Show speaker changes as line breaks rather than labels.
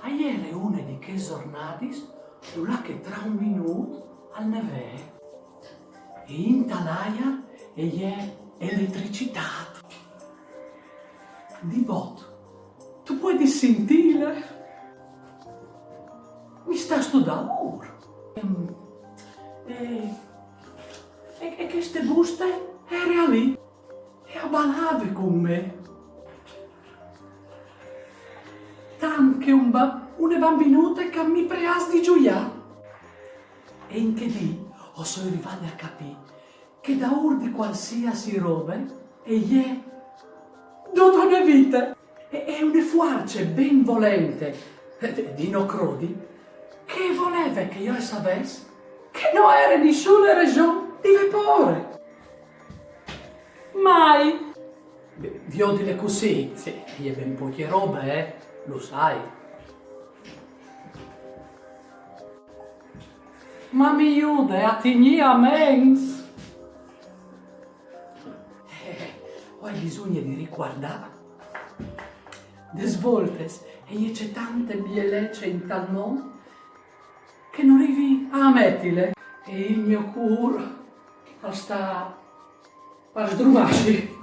Ieri una di che giornadis, là che tra un minuto al neve e in talaia e è elettricità. Di bot, tu puoi sentire? Mi sta studiando ora. E queste buste era lì e abballava con me. Tant che una bambinuta che mi preas di gioia. E in che lì ho sono arrivati a capire che da ur di qualsiasi roba e è tutta una vita. E una fuarce ben volente di no crudi che voleva che io sapessi che non era nessuna ragione di vapore. Mai. Io dire così, sì, è ben poche robe, lo sai. Ma mi aiuta a tenere a mens. Ho bisogno di riguardare. De svolte, e c'è tante bellezze in tal mondo che non arrivi a ammettile. E il mio cuore sta a sdrumarsi.